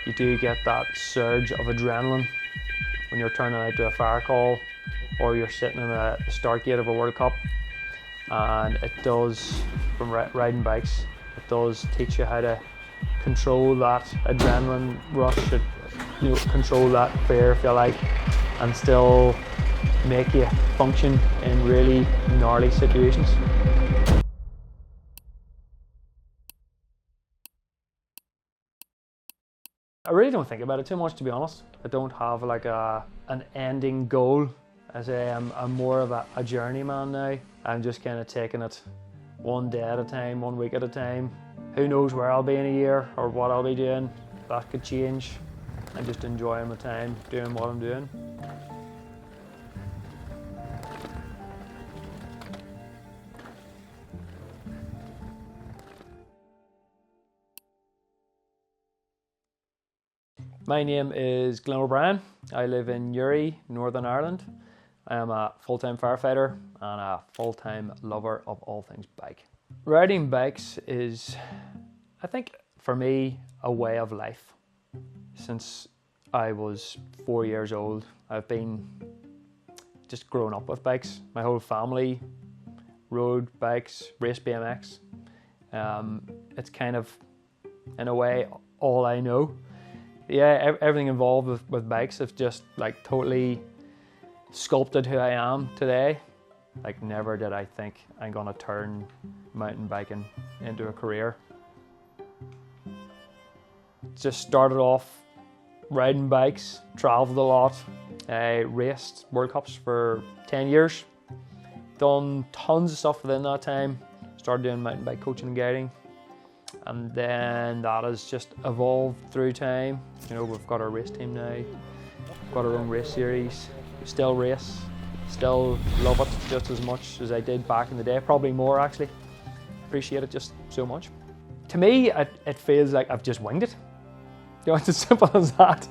You do get that surge of adrenaline when you're turning out to a fire call or you're sitting in the start gate of a World Cup. And it does, from riding bikes, it does teach you how to control that adrenaline rush, control that fear, if you like, and still make you function in really gnarly situations. I really don't think about it too much, to be honest. I don't have like an ending goal. As I'm more of a journeyman now. I'm just kind of taking it one day at a time, 1 week at a time. Who knows where I'll be in a year or what I'll be doing. That could change. I'm just enjoying my time, doing what I'm doing. My name is Glyn O'Brien. I live in Uri, Northern Ireland. I am a full-time firefighter and a full-time lover of all things bike. Riding bikes is, I think, for me, a way of life. Since I was 4 years old, I've been just growing up with bikes. My whole family rode bikes, raced BMX. It's kind of, in a way, all I know. Yeah, everything involved with bikes has just like totally sculpted who I am today. Like, never did I think I'm gonna turn mountain biking into a career. Just started off riding bikes, traveled a lot. I raced World Cups for 10 years. Done tons of stuff within that time. Started doing mountain bike coaching and guiding. And then that has just evolved through time. You know, we've got our race team now. We've got our own race series. We still race, still love it just as much as I did back in the day, probably more actually. Appreciate it just so much. To me, it feels like I've just winged it. You know, it's as simple as that.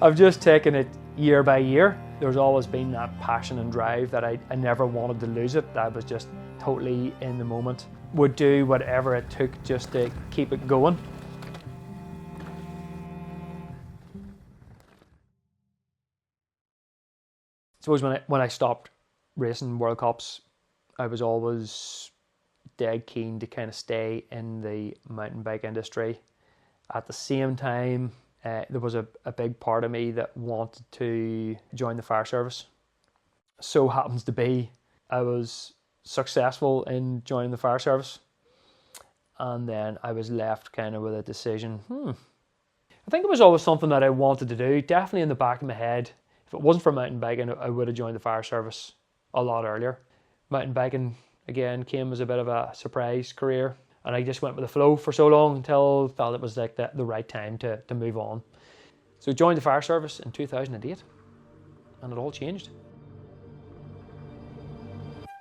I've just taken it year by year. There's always been that passion and drive that I never wanted to lose it. I was just totally in the moment. Would do whatever it took just to keep it going. I suppose when I stopped racing World Cups, I was always dead keen to kind of stay in the mountain bike industry. At the same time, there was a big part of me that wanted to join the fire service. So happens to be I was successful in joining the fire service, and then I was left kind of with a decision. I think it was always something that I wanted to do, definitely in the back of my head. If it wasn't for mountain biking, I would have joined the fire service a lot earlier. Mountain biking, again, came as a bit of a surprise career, and I just went with the flow for so long until I felt it was like the right time to move on. So I joined the fire service in 2008, and it all changed.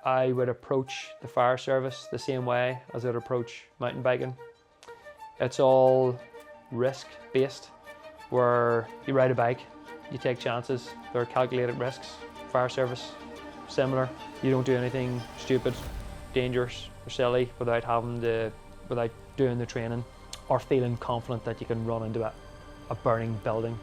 I would approach the fire service the same way as I'd approach mountain biking. It's all risk-based, where you ride a bike, you take chances, there are calculated risks. Fire service, similar. You don't do anything stupid, dangerous, or silly without doing the training or feeling confident that you can run into a burning building.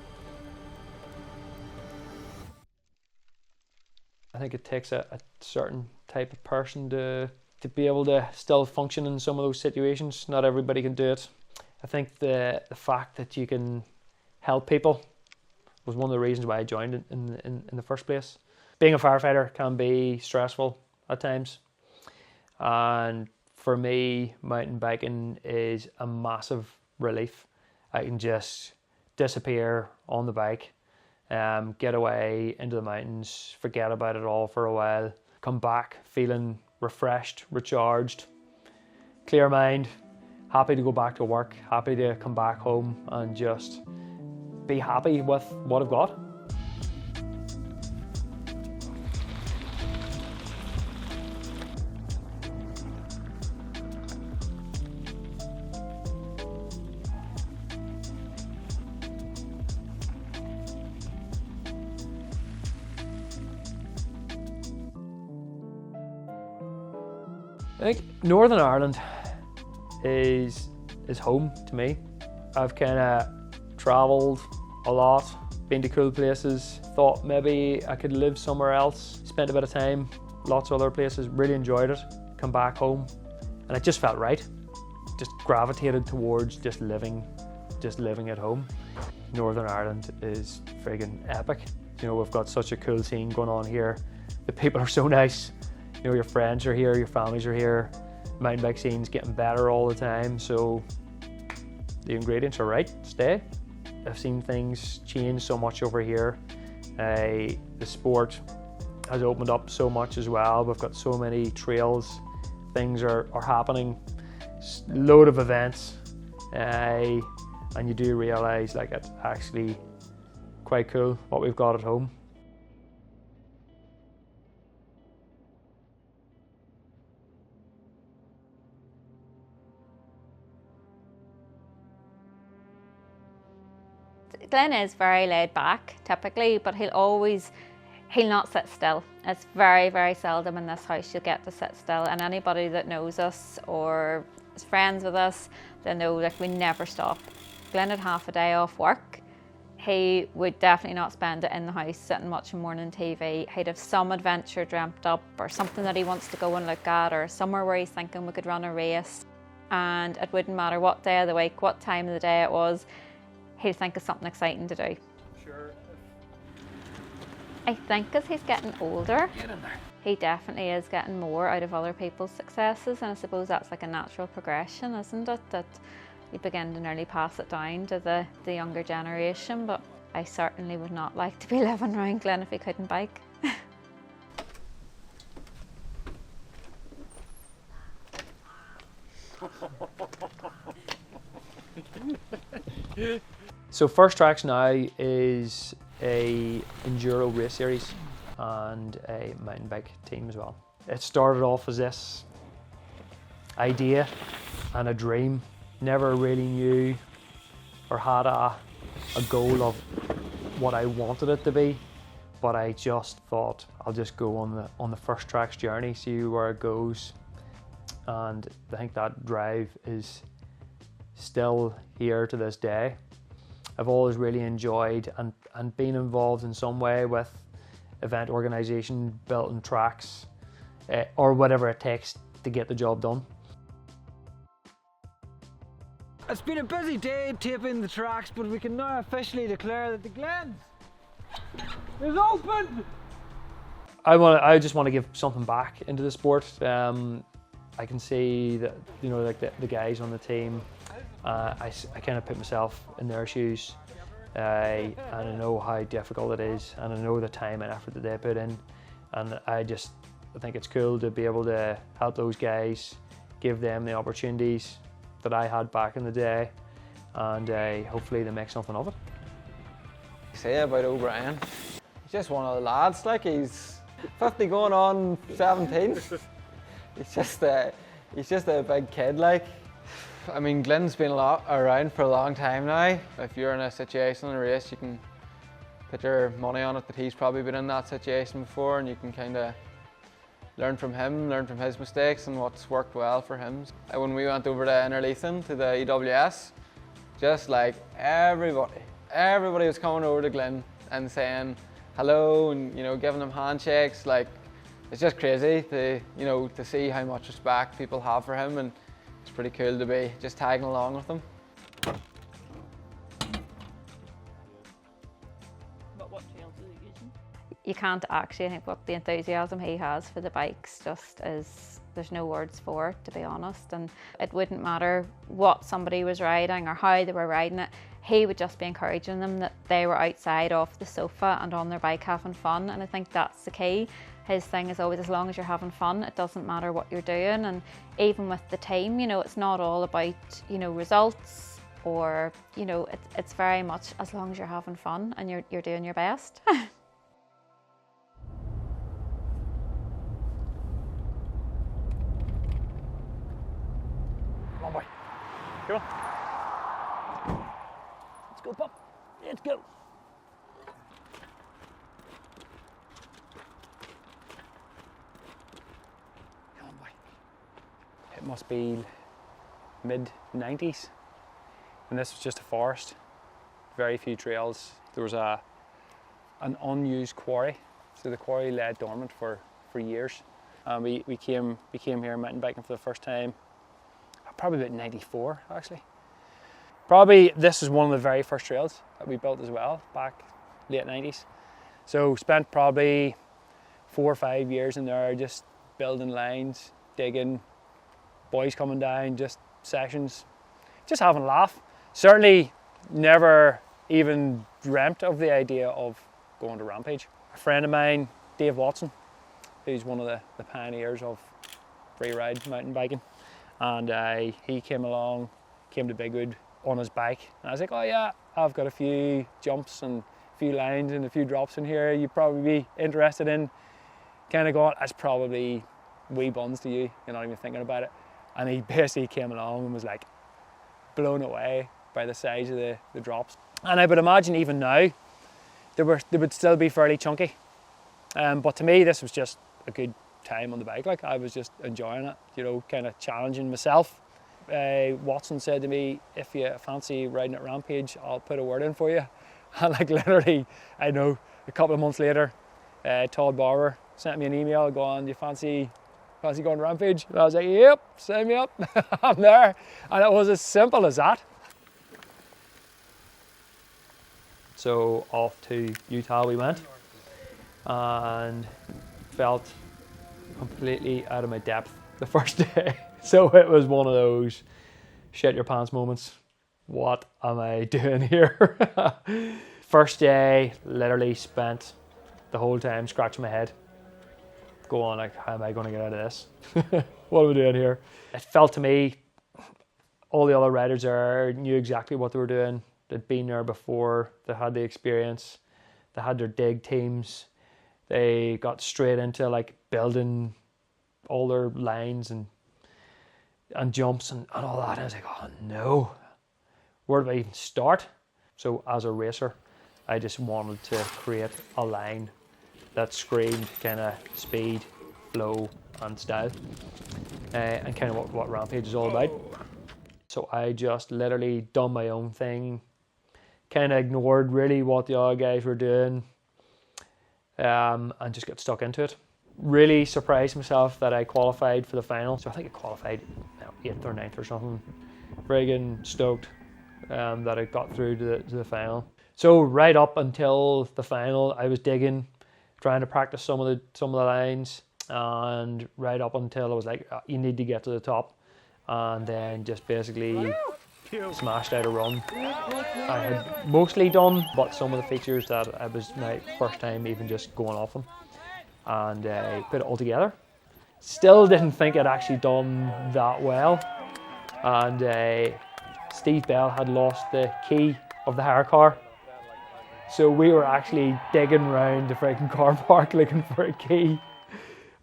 I think it takes a certain type of person to be able to still function in some of those situations. Not everybody can do it. I think the fact that you can help people was one of the reasons why I joined in the first place. Being a firefighter can be stressful at times, and for me, mountain biking is a massive relief. I can just disappear on the bike, get away into the mountains, forget about it all for a while, come back feeling refreshed, recharged, clear mind, happy to go back to work, happy to come back home and just be happy with what I've got. I think Northern Ireland is home to me. I've kind of travelled a lot, been to cool places, thought maybe I could live somewhere else, spent a bit of time, lots of other places, really enjoyed it, come back home, and it just felt right. Just gravitated towards just living at home. Northern Ireland is friggin' epic. You know, we've got such a cool scene going on here. The people are so nice. You know, your friends are here, your families are here. Mountain bike scene's getting better all the time, so the ingredients are right. Stay. I've seen things change so much over here. The sport has opened up so much as well. We've got so many trails. Things are happening. Load of events. And you do realise like it's actually quite cool what we've got at home. Glyn is very laid back typically, but he'll not sit still. It's very, very seldom in this house you'll get to sit still, and anybody that knows us or is friends with us, they know that we never stop. Glyn had half a day off work. He would definitely not spend it in the house sitting watching morning TV. He'd have some adventure dreamt up or something that he wants to go and look at, or somewhere where he's thinking we could run a race. And it wouldn't matter what day of the week, what time of the day it was, he'd think of something exciting to do. Sure. I think as he's getting older, he definitely is getting more out of other people's successes, and I suppose that's like a natural progression, isn't it? That you begin to nearly pass it down to the younger generation, but I certainly would not like to be living around Glyn if he couldn't bike. So First Tracks now is a enduro race series and a mountain bike team as well. It started off as this idea and a dream. Never really knew or had a goal of what I wanted it to be, but I just thought I'll just go on the First Tracks journey, see where it goes, and I think that drive is still here to this day. I've always really enjoyed and been involved in some way with event organisation, building tracks, or whatever it takes to get the job done. It's been a busy day taping the tracks, but we can now officially declare that the Glyn is open! I just want to give something back into the sport. I can see that, you know, like the guys on the team, I kind of put myself in their shoes, and I know how difficult it is, and I know the time and effort that they put in, and I think it's cool to be able to help those guys, give them the opportunities that I had back in the day, and hopefully they make something of it. Say about O'Brien, he's just one of the lads, like he's 50 going on 17. He's just a big kid, like. I mean, Glyn's been around for a long time now. If you're in a situation in a race, you can put your money on it that he's probably been in that situation before, and you can kind of learn from him, learn from his mistakes and what's worked well for him. When we went over to Innerleithen, to the EWS, just like everybody was coming over to Glyn and saying hello and, you know, giving him handshakes. Like, it's just crazy to, you know, to see how much respect people have for him, and it's pretty cool to be just tagging along with him. What trails are you using? You can't actually, I think what the enthusiasm he has for the bikes just is, there's no words for it, to be honest. And it wouldn't matter what somebody was riding or how they were riding it, he would just be encouraging them that they were outside off the sofa and on their bike having fun, and I think that's the key. His thing is always, as long as you're having fun, it doesn't matter what you're doing. And even with the team, you know, it's not all about, you know, results, or, you know, it's very much as long as you're having fun and you're doing your best. Come on, boy. Come on. Let's go, pup. Let's go. It must be mid-90s, and this was just a forest. very few trails. There was an unused quarry, so the quarry lay dormant for years. And we came here mountain biking for the first time, probably about 94 actually. Probably this is one of the very first trails that we built as well, back late 90s. So spent probably 4 or 5 years in there just building lines, digging, boys coming down, just sessions, just having a laugh. Certainly never even dreamt of the idea of going to Rampage. A friend of mine, Dave Watson, who's one of the pioneers of free ride mountain biking, and he came to Bigwood on his bike, and I was like, oh yeah, I've got a few jumps and a few lines and a few drops in here you'd probably be interested in. Kind of going, that's probably wee buns to you, you're not even thinking about it. And he basically came along and was like blown away by the size of the drops. And I would imagine even now they would still be fairly chunky, but to me this was just a good time on the bike. Like, I was just enjoying it, you know, kind of challenging myself. Watson said to me, if you fancy riding at Rampage, I'll put a word in for you. And like literally, I know a couple of months later, Todd Barber sent me an email going, do you fancy going to Rampage? And I was like, yep, sign me up. I'm there. And it was as simple as that. So off to Utah we went, and felt completely out of my depth the first day. So it was one of those shit your pants moments. What am I doing here? First day, literally spent the whole time scratching my head, going like, how am I going to get out of this? What am I doing here? It felt to me, all the other riders there knew exactly what they were doing. They'd been there before, they had the experience, they had their dig teams, they got straight into like building all their lines and jumps and all that. And I was like, oh no, where do I even start? So as a racer, I just wanted to create a line that screamed kind of speed, flow and style, and kind of what Rampage is all about. So I just literally done my own thing, kind of ignored really what the other guys were doing, and just got stuck into it. Really surprised myself that I qualified for the final. So I think I qualified 8th or 9th or something. Friggin' stoked that I got through to the final. So right up until the final, I was digging, trying to practice some of the lines, and right up until I was like, you need to get to the top, and then just basically smashed out a run. I had mostly done, but some of the features that it was my first time even just going off them, and put it all together. Still didn't think I'd actually done that well, and Steve Bell had lost the key of the hire car, so we were actually digging around the freaking car park looking for a key,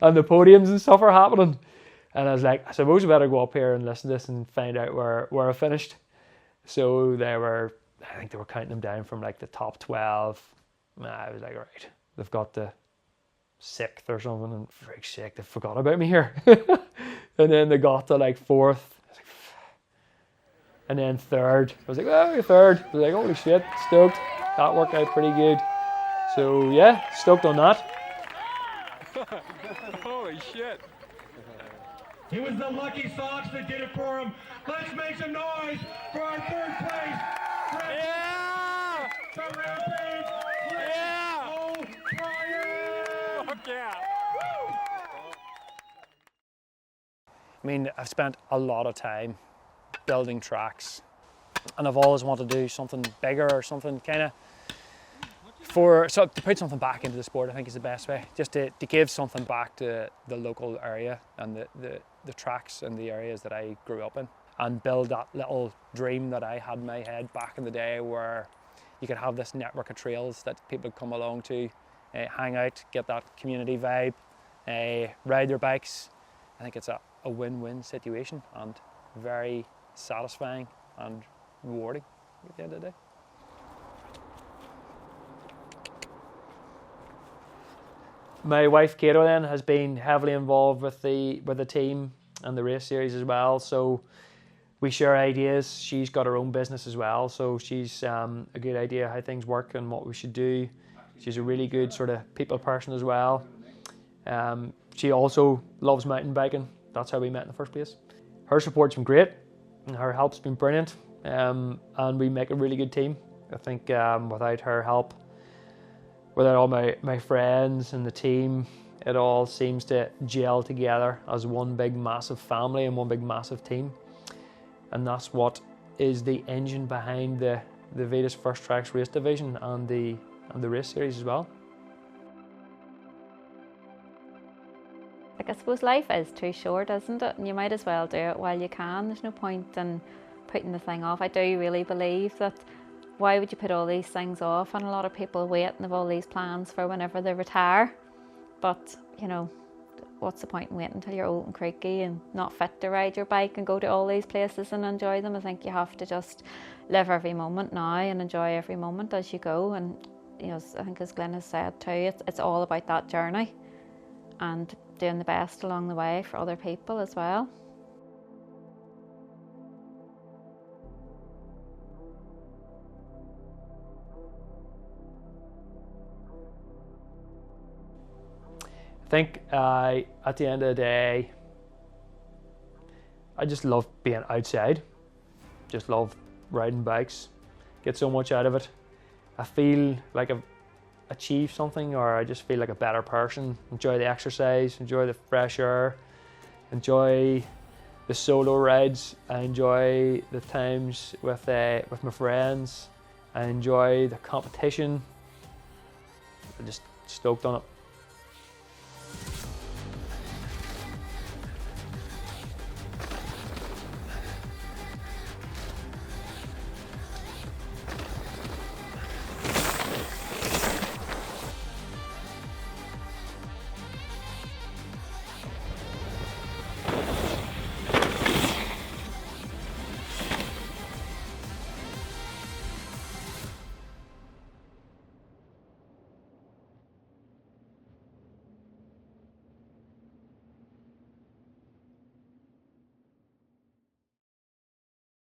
and the podiums and stuff are happening. And I was like, I suppose I better go up here and listen to this and find out where I finished. So I think they were counting them down from like the top 12. I was like, all right, they've got the 6th or something, and freak's sake, they forgot about me here. And then they got to like 4th. And then 3rd. I was like, oh, you're 3rd. I was like, holy shit, stoked. That worked out pretty good. So yeah, stoked on that. Holy shit. It was the lucky socks that did it for him. Let's make some noise for our 3rd place. Yeah! From Rampage, Yeah! O'Brien. Fuck yeah! I mean, I've spent a lot of time building tracks, and I've always wanted to do something bigger or something kind of to put something back into the sport. I think is the best way, just to give something back to the local area and the tracks and the areas that I grew up in, and build that little dream that I had in my head back in the day, where you could have this network of trails that people come along to, hang out, get that community vibe, ride their bikes. I think it's a win-win situation, and very satisfying and rewarding at the end of the day. My wife Kato then has been heavily involved with the team and the race series as well. So we share ideas. She's got her own business as well, so she's a good idea how things work and what we should do. She's a really good sort of people person as well. She also loves mountain biking. That's how we met in the first place. Her support's been great, and her help's been brilliant, and we make a really good team. I think without her help, without all my friends and the team, it all seems to gel together as one big massive family and one big massive team. And that's what is the engine behind the Vitus First Tracks race division and the race series as well. Like, I suppose life is too short, isn't it? And you might as well do it while you can. There's no point in putting the thing off. I do really believe that why would you put all these things off? And a lot of people wait and have all these plans for whenever they retire. But, you know, what's the point in waiting until you're old and creaky and not fit to ride your bike and go to all these places and enjoy them? I think you have to just live every moment now and enjoy every moment as you go. And, you know, I think as Glyn has said too, it's all about that journey and doing the best along the way for other people as well. I think at the end of the day, I just love being outside. Just love riding bikes. Get so much out of it. I feel like I've achieved something, or I just feel like a better person. Enjoy the exercise, enjoy the fresh air, enjoy the solo rides. I enjoy the times with my friends. I enjoy the competition. I'm just stoked on it.